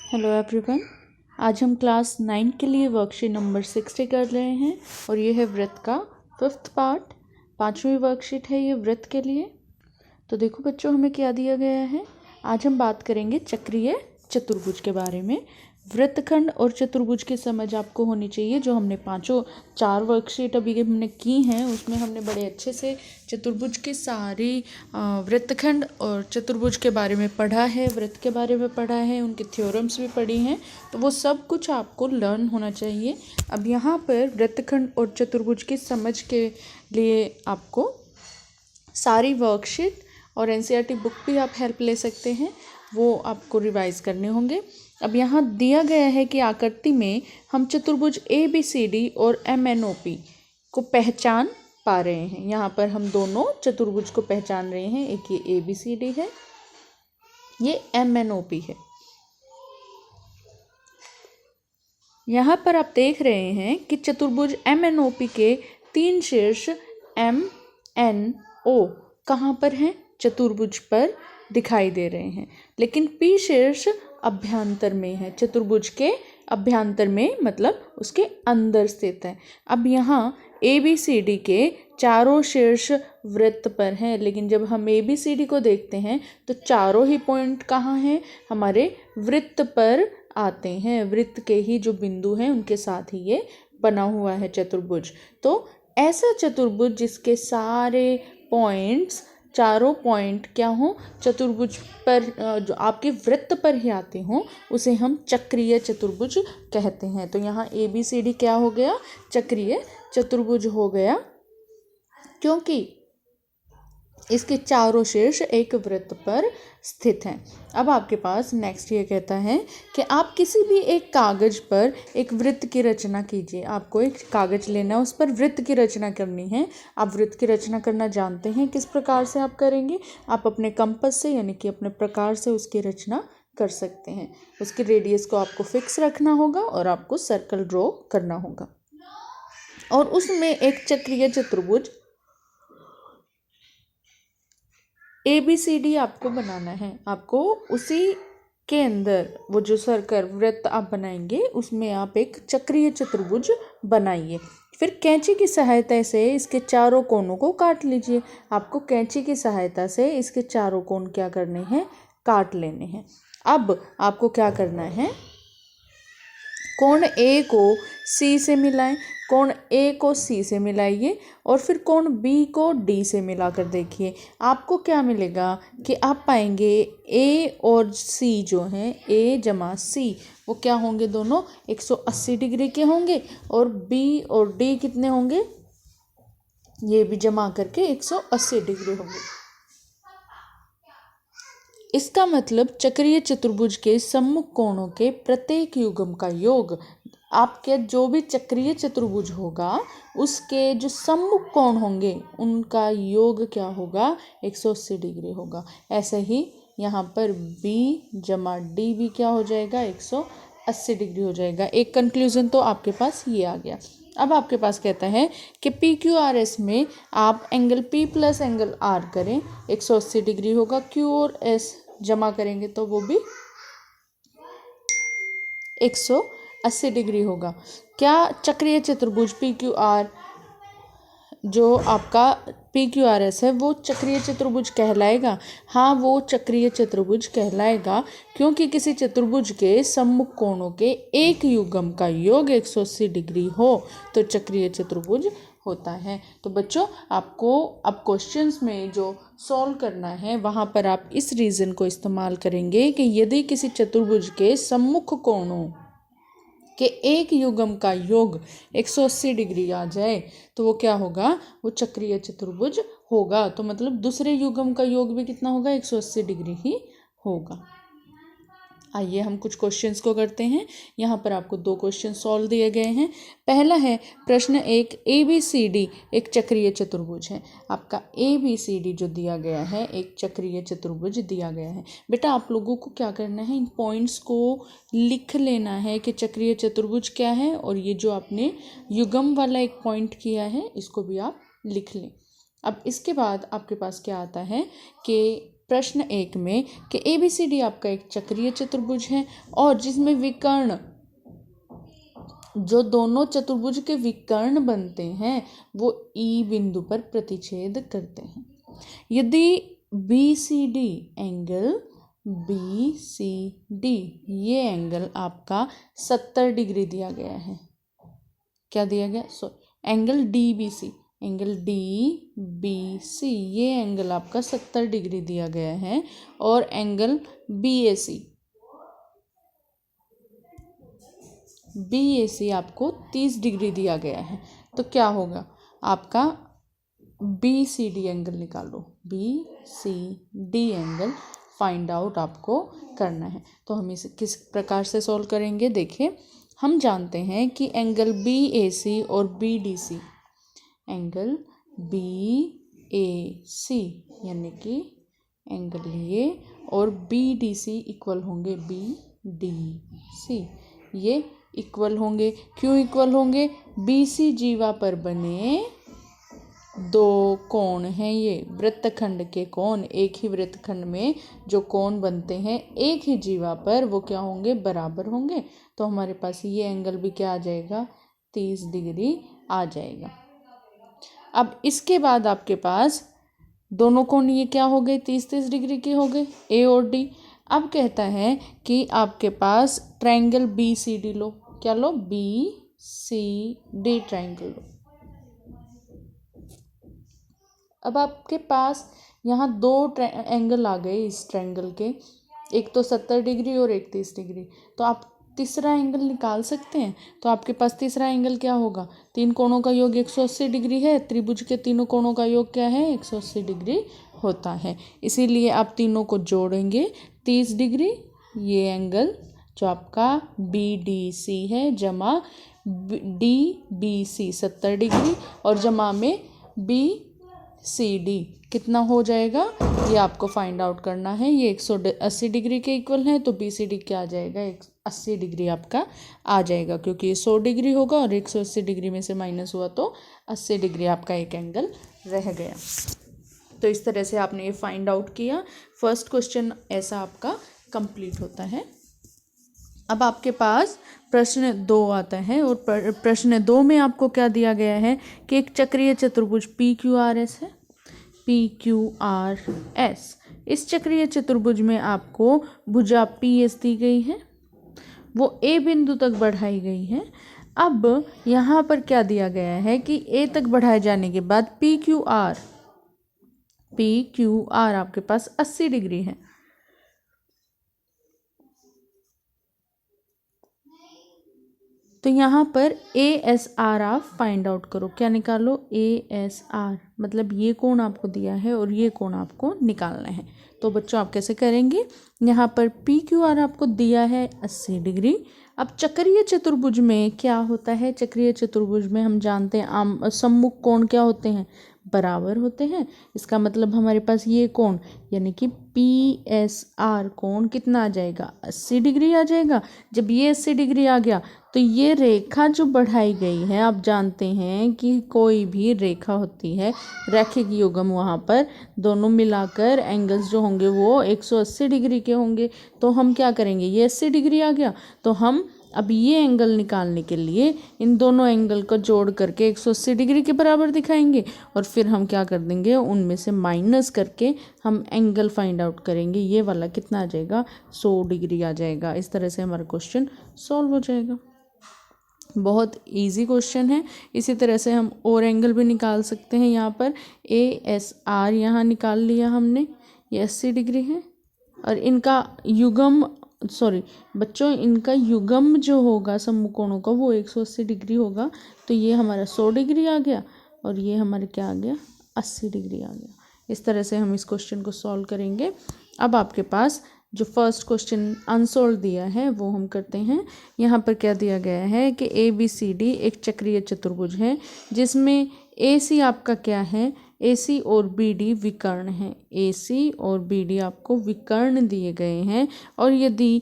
Hello everyone. आज हम class 9 के लिए वर्कशीट नंबर 60 कर रहे हैं और ये है वृत्त का 5th पार्ट। 5वीं वर्कशीट है ये वृत्त के लिए। तो देखो बच्चों, हमें क्या दिया गया है। आज हम बात करेंगे चक्रीय चतुर्भुज के बारे में। वृत्तखंड और चतुर्भुज की समझ आपको होनी चाहिए। जो हमने 4 वर्कशीट अभी हमने की हैं उसमें हमने बड़े अच्छे से चतुर्भुज के सारी वृत्तखंड और चतुर्भुज के बारे में पढ़ा है, वृत्त के बारे में पढ़ा है, उनके थ्योरम्स भी पढ़ी हैं। तो वो सब कुछ आपको लर्न होना चाहिए। अब यहाँ पर वृत्तखंड और चतुर्भुज की समझ के लिए आपको सारी वर्कशीट और एनसीईआरटी बुक भी आप हेल्प ले सकते हैं, वो आपको रिवाइज करने होंगे। अब यहाँ दिया गया है कि आकृति में हम चतुर्भुज ABCD और MNOP को पहचान पा रहे हैं। यहाँ पर हम दोनों चतुर्भुज को पहचान रहे हैं। एक ये ABCD है, ये MNOP है। यहाँ पर आप देख रहे हैं कि चतुर्भुज MNOP के 3 शीर्ष MNO कहाँ पर हैं? चतुर्भुज पर दिखाई दे रहे हैं, लेकिन P शीर्ष अभ्यंतर में है। चतुर्भुज के अभ्यंतर में मतलब उसके अंदर स्थित है। अब यहाँ ABCD के चारों शीर्ष वृत्त पर हैं, लेकिन जब हम ABCD को देखते हैं तो चारों ही पॉइंट कहाँ हैं? हमारे वृत्त पर आते हैं। वृत्त के ही जो बिंदु हैं उनके साथ ही ये बना हुआ है चतुर्भुज। तो ऐसा चतुर्भुज जिसके सारे पॉइंट्स, चारों पॉइंट क्या हो, चतुर्भुज पर जो आपके वृत्त पर ही आते हों, उसे हम चक्रीय चतुर्भुज कहते हैं। तो यहाँ ABCD क्या हो गया? चक्रीय चतुर्भुज हो गया, क्योंकि इसके चारों शीर्ष एक वृत्त पर स्थित हैं। अब आपके पास नेक्स्ट ये कहता है कि आप किसी भी एक कागज पर एक वृत्त की रचना कीजिए। आपको एक कागज लेना है, उस पर वृत्त की रचना करनी है। आप वृत्त की रचना करना जानते हैं, किस प्रकार से आप करेंगे? आप अपने कंपास से यानी कि अपने प्रकार से उसकी रचना कर सकते हैं। उसके रेडियस को आपको फिक्स रखना होगा और आपको सर्कल ड्रॉ करना होगा, और उसमें एक चक्रीय चतुर्भुज ABCD आपको बनाना है। आपको उसी के अंदर वो जो सर्कल वृत्त आप बनाएंगे उसमें आप एक चक्रीय चतुर्भुज बनाइए। फिर कैंची की सहायता से इसके चारों कोनों को काट लीजिए। आपको कैंची की सहायता से इसके चारों कोण क्या करने हैं? काट लेने हैं। अब आपको क्या करना है? कोण A को C से मिलाएं, कोण A को C से मिलाइए और फिर कोण B को D से मिलाकर देखिए। आपको क्या मिलेगा कि आप पाएंगे A और C जो हैं, A जमा C, वो क्या होंगे? दोनों 180 डिग्री के होंगे। और B और D कितने होंगे? ये भी जमा करके 180 डिग्री होंगे। इसका मतलब चक्रीय चतुर्भुज के सम्मुख कोणों के प्रत्येक युग्म का योग, आपके जो भी चक्रीय चतुर्भुज होगा उसके जो सम्मुख कोण होंगे उनका योग क्या होगा? 180 डिग्री होगा। ऐसे ही यहाँ पर B जमा D भी क्या हो जाएगा? 180 डिग्री हो जाएगा। एक कंक्लूजन तो आपके पास ये आ गया। अब आपके पास कहता है कि PQRS में आप angle P plus angle R करें, 180 डिग्री होगा। Q और S जमा करेंगे तो वो भी 180 डिग्री होगा। क्या चक्रीय चतुर्भुज PQR जो आपका PQRS है वो चक्रीय चतुर्भुज कहलाएगा? हाँ, वो चक्रीय चतुर्भुज कहलाएगा, क्योंकि किसी चतुर्भुज के सम्मुख कोणों के एक युग्म का योग 180 डिग्री हो तो चक्रीय चतुर्भुज होता है। तो बच्चों, आपको अब क्वेश्चंस में जो सॉल्व करना है वहाँ पर आप इस रीज़न को इस्तेमाल करेंगे कि यदि किसी चतुर्भुज के सम्मुख कोणों कि एक युग्म का योग 180 डिग्री आ जाए तो वो क्या होगा? वो चक्रीय चतुर्भुज होगा। तो मतलब दूसरे युग्म का योग भी कितना होगा? 180 डिग्री ही होगा। आइए हम कुछ क्वेश्चंस को करते हैं। यहाँ पर आपको 2 क्वेश्चन सॉल्व दिए गए हैं। पहला है प्रश्न 1, ABCD एक चक्रीय चतुर्भुज है। आपका ABCD जो दिया गया है एक चक्रीय चतुर्भुज दिया गया है। बेटा आप लोगों को क्या करना है? इन पॉइंट्स को लिख लेना है कि चक्रीय चतुर्भुज क्या है, और ये जो आपने युग्म वाला एक पॉइंट किया है इसको भी आप लिख लें। अब इसके बाद आपके पास क्या आता है कि प्रश्न 1 में कि ABCD आपका एक चक्रीय चतुर्भुज है और जिसमें विकर्ण, जो दोनों चतुर्भुज के विकर्ण बनते हैं वो E बिंदु पर प्रतिच्छेद करते हैं। यदि BCD एंगल, BCD ये एंगल आपका 70 डिग्री दिया गया है। क्या दिया गया? एंगल DBC, एंगल DBC ये एंगल आपका 70 डिग्री दिया गया है और एंगल BAC आपको 30 डिग्री दिया गया है। तो क्या होगा? आपका BCD एंगल निकालो, BCD एंगल फाइंड आउट आपको करना है। तो हम इसे किस प्रकार से सॉल्व करेंगे? देखिए, हम जानते हैं कि एंगल BAC और BDC, एंगल BAC यानी कि एंगल ये और BDC इक्वल होंगे BDC, ये इक्वल होंगे। क्यों इक्वल होंगे? BC जीवा पर बने दो कोण हैं, ये वृत्तखंड के कोण, एक ही वृत्तखंड में जो कोण बनते हैं एक ही जीवा पर, वो क्या होंगे? बराबर होंगे। तो हमारे पास ये एंगल भी क्या आ जाएगा? 30 डिग्री आ जाएगा। अब इसके बाद आपके पास दोनों कोण ये क्या हो गए? 30-30 डिग्री के हो गए, A और D। अब कहता है कि आपके पास ट्रायंगल BCD लो। क्या लो? BCD ट्रायंगल लो। अब आपके पास यहाँ दो एंगल आ गए इस ट्रायंगल के, एक तो 70 डिग्री और एक 30 डिग्री। तो आप तीसरा एंगल निकाल सकते हैं। तो आपके पास तीसरा एंगल क्या होगा? तीन कोणों का योग 180 डिग्री है। त्रिभुज के तीनों कोणों का योग क्या है? 180 डिग्री होता है। इसीलिए आप तीनों को जोड़ेंगे 30 डिग्री। ये एंगल जो आपका BDC है जमा DBC 70 डिग्री और जमा में BCD कितना हो जाएगा? ये आपको फाइंड आउट करना है। ये 180 डिग्री के इक्वल है, तो BCD क्या आ जाएगा? 80 डिग्री आपका आ जाएगा, क्योंकि ये 100 डिग्री होगा और 180 डिग्री में से माइनस हुआ तो 80 डिग्री आपका एक एंगल रह गया। तो इस तरह से आपने ये फाइंड आउट किया। फर्स्ट क्वेश्चन ऐसा आपका कंप्लीट होता है। अब आपके पास प्रश्न 2 आता है और प्रश्न 2 में आपको क्या दिया गया है कि एक चक्रीय चतुर्भुज PQRS है, PQRS। इस चक्रीय चतुर्भुज में आपको भुजा PS दी गई है, वो A बिंदु तक बढ़ाई गई है। अब यहाँ पर क्या दिया गया है कि A तक बढ़ाए जाने के बाद PQR आपके पास 80 डिग्री है। तो यहाँ पर ASR आप फाइंड आउट करो। क्या निकालो? ASR मतलब ये कोण आपको दिया है और ये कोण आपको निकालना है। तो बच्चों आप कैसे करेंगे? यहाँ पर PQR आपको दिया है 80 डिग्री। अब चक्रीय चतुर्भुज में क्या होता है? चक्रीय चतुर्भुज में हम जानते हैं सम्मुख कोण क्या होते हैं? बराबर होते हैं। इसका मतलब हमारे पास ये कोण यानी कि PSR कोण कितना आ जाएगा? 80 डिग्री आ जाएगा। जब ये 80 डिग्री आ गया तो ये रेखा जो बढ़ाई गई है, आप जानते हैं कि कोई भी रेखा होती है रैखिक युग्म, वहाँ पर दोनों मिलाकर एंगल्स जो होंगे वो 180 डिग्री के होंगे। तो हम क्या करेंगे? ये 80 डिग्री आ गया तो हम अब ये एंगल निकालने के लिए इन दोनों एंगल को जोड़ करके 180 डिग्री के बराबर दिखाएंगे और फिर हम क्या कर देंगे? उनमें से माइनस करके हम एंगल फाइंड आउट करेंगे। ये वाला कितना आ जाएगा? 100 डिग्री आ जाएगा। इस तरह से हमारा क्वेश्चन सॉल्व हो जाएगा। बहुत इजी क्वेश्चन है। इसी तरह से हम और एंगल भी निकाल सकते हैं। यहाँ पर ASR यहाँ निकाल लिया हमने, ये 80 डिग्री है और इनका युग्म बच्चों इनका युग्म जो होगा सम्मुख कोणों का वो 180 डिग्री होगा। तो ये हमारा 100 डिग्री आ गया और ये हमारे क्या आ गया? 80 डिग्री आ गया। इस तरह से हम इस क्वेश्चन को सॉल्व करेंगे। अब आपके पास जो फर्स्ट क्वेश्चन अनसोल्व दिया है वो हम करते हैं। यहाँ पर क्या दिया गया है कि ABCD एक चक्रीय चतुर्भुज है जिसमें AC आपका क्या है? AC और BD विकर्ण हैं। AC और BD आपको विकर्ण दिए गए हैं और यदि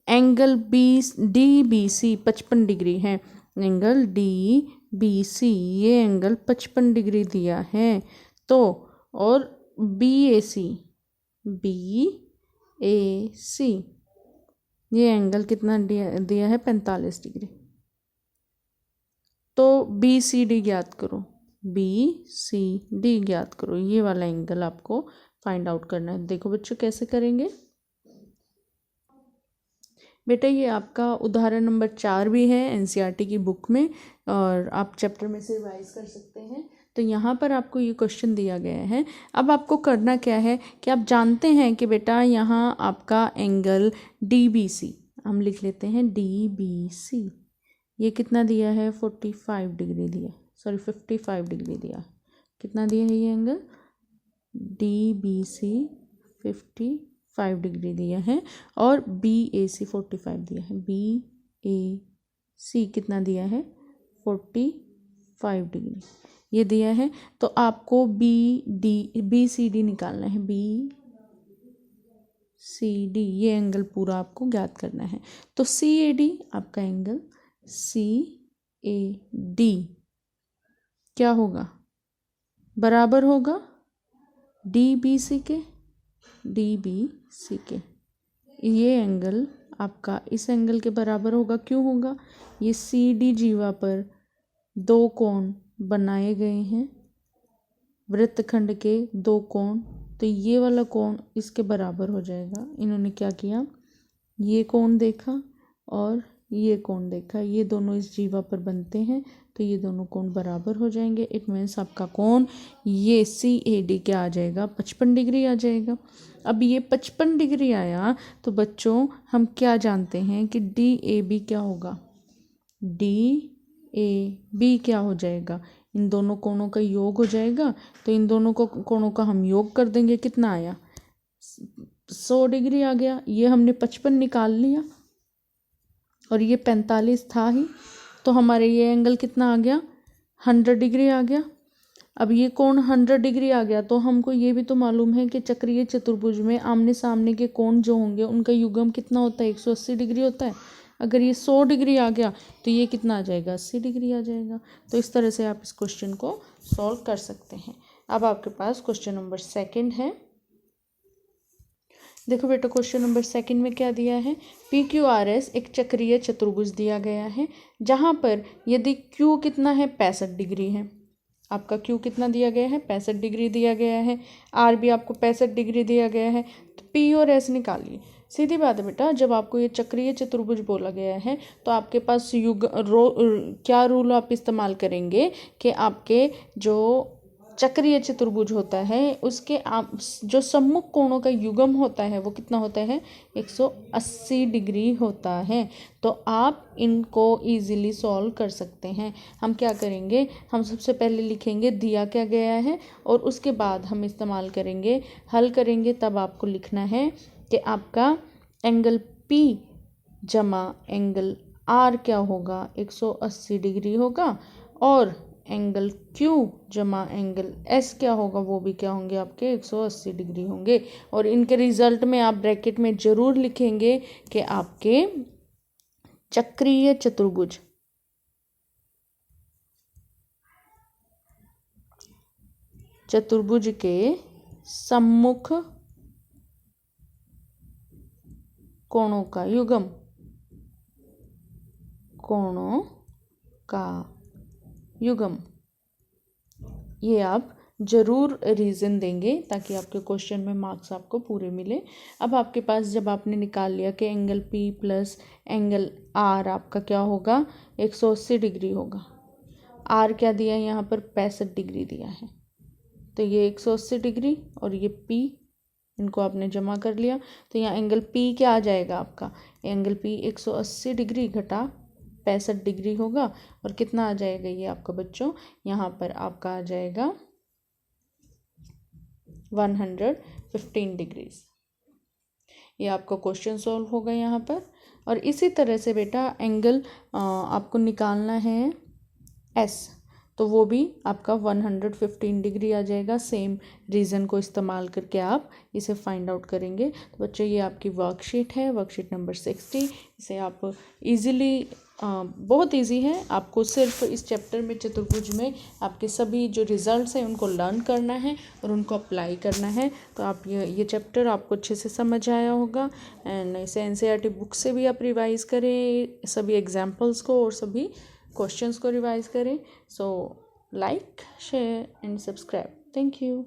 एंगल DBC 55 डिग्री है, एंगल DBC ये एंगल 55 डिग्री दिया है, तो और BAC BAC। ये एंगल कितना दिया है 45 डिग्री। तो BCD ज्ञात करो, BCD ज्ञात करो। ये वाला एंगल आपको फाइंड आउट करना है। देखो बच्चों कैसे करेंगे बेटा। ये आपका उदाहरण नंबर 4 भी है NCERT की बुक में, और आप चैप्टर में से रिवाइज कर सकते हैं। तो यहाँ पर आपको ये क्वेश्चन दिया गया है। अब आपको करना क्या है कि आप जानते हैं कि बेटा यहाँ आपका एंगल DBC, हम लिख लेते हैं DBC। ये कितना दिया है 45 डिग्री दिया, सॉरी 55 डिग्री दिया। कितना दिया है ये एंगल DBC 55 डिग्री दिया है, और BAC 45 दिया है। BAC कितना दिया है 45 डिग्री ये दिया है। तो आपको BCD निकालना है। BCD ये एंगल पूरा आपको ज्ञात करना है। तो CAD आपका एंगल CAD क्या होगा, बराबर होगा DBC के। ये एंगल आपका इस एंगल के बराबर होगा। क्यों होगा, ये CD जीवा पर दो कोण बनाए गए हैं, वृत्तखंड के दो कोण। तो ये वाला कोण इसके बराबर हो जाएगा। इन्होंने क्या किया, ये कोण देखा और ये कोण देखा, ये दोनों इस जीवा पर बनते हैं, तो ये दोनों कोण बराबर हो जाएंगे। इट मीन्स आपका कोण ये CAD क्या आ जाएगा 55 डिग्री आ जाएगा। अब ये 55 डिग्री आया तो बच्चों हम क्या जानते हैं कि DAB क्या होगा, DAB क्या हो जाएगा, इन दोनों कोणों का योग हो जाएगा। तो इन दोनों कोणों का हम योग कर देंगे, कितना आया 100 डिग्री आ गया। ये हमने 55 निकाल लिया और ये 45 था ही, तो हमारे ये एंगल कितना आ गया 100 डिग्री आ गया। अब ये कोण 100 डिग्री आ गया, तो हमको ये भी तो मालूम है कि चक्रीय चतुर्भुज में आमने सामने के कोण जो होंगे उनका युग्म कितना होता है 180 डिग्री होता है। अगर ये 100 डिग्री आ गया तो ये कितना आ जाएगा 80 डिग्री आ जाएगा। तो इस तरह से आप इस क्वेश्चन को सॉल्व कर सकते हैं। अब आपके पास क्वेश्चन नंबर 2 है। देखो बेटा क्वेश्चन नंबर 2 में क्या दिया है, PQRS एक चक्रीय चतुर्भुज दिया गया है, जहाँ पर यदि Q कितना है 65 डिग्री है। आपका Q कितना दिया गया है 65 डिग्री दिया गया है, R भी आपको 65 डिग्री दिया गया है। तो P और S निकालिए। सीधी बात है बेटा, जब आपको ये चक्रीय चतुर्भुज बोला गया है तो आपके पास क्या रूल आप इस्तेमाल करेंगे कि आपके जो चक्रीय चतुर्भुज होता है उसके जो सम्मुख कोणों का युग्म होता है वो कितना होता है 180 डिग्री होता है। तो आप इनको इजीली सॉल्व कर सकते हैं। हम क्या करेंगे, हम सबसे पहले लिखेंगे दिया क्या गया है और उसके बाद हम इस्तेमाल करेंगे हल करेंगे। तब आपको लिखना है कि आपका एंगल P जमा एंगल R क्या होगा 180 डिग्री होगा, और एंगल Q जमा एंगल S क्या होगा, वो भी क्या होंगे आपके 180 डिग्री होंगे। और इनके रिजल्ट में आप ब्रैकेट में ज़रूर लिखेंगे कि आपके चक्रीय चतुर्भुज के सम्मुख कोणों का युग्म, ये आप ज़रूर रीज़न देंगे ताकि आपके क्वेश्चन में मार्क्स आपको पूरे मिले। अब आपके पास जब आपने निकाल लिया कि angle P plus angle R आपका क्या होगा 180 डिग्री होगा, R क्या दिया है यहाँ पर 65 डिग्री दिया है, तो ये 180 डिग्री और ये P इनको आपने जमा कर लिया। तो यहाँ एंगल P क्या आ जाएगा आपका, एंगल P 180 डिग्री घटा 65 डिग्री होगा, और कितना आ जाएगा ये आपका बच्चों, यहाँ पर आपका आ जाएगा 115 डिग्रीज। ये आपका क्वेश्चन सॉल्व होगा यहाँ पर। और इसी तरह से बेटा एंगल आपको निकालना है S। तो वो भी आपका 115 डिग्री आ जाएगा। सेम रीज़न को इस्तेमाल करके आप इसे फाइंड आउट करेंगे। तो बच्चों ये आपकी वर्कशीट है, वर्कशीट नंबर 60। इसे आप इजीली बहुत इजी है, आपको सिर्फ इस चैप्टर में चतुर्भुज में आपके सभी जो रिजल्ट्स हैं उनको लर्न करना है और उनको अप्लाई करना है। तो आप ये चैप्टर आपको अच्छे से समझ आया होगा। एंड इसे एनसीईआरटी बुक से भी आप रिवाइज़ करें, सभी एग्जाम्पल्स को और सभी क्वेश्चंस को रिवाइज़ करें। So like, share and subscribe. Thank you.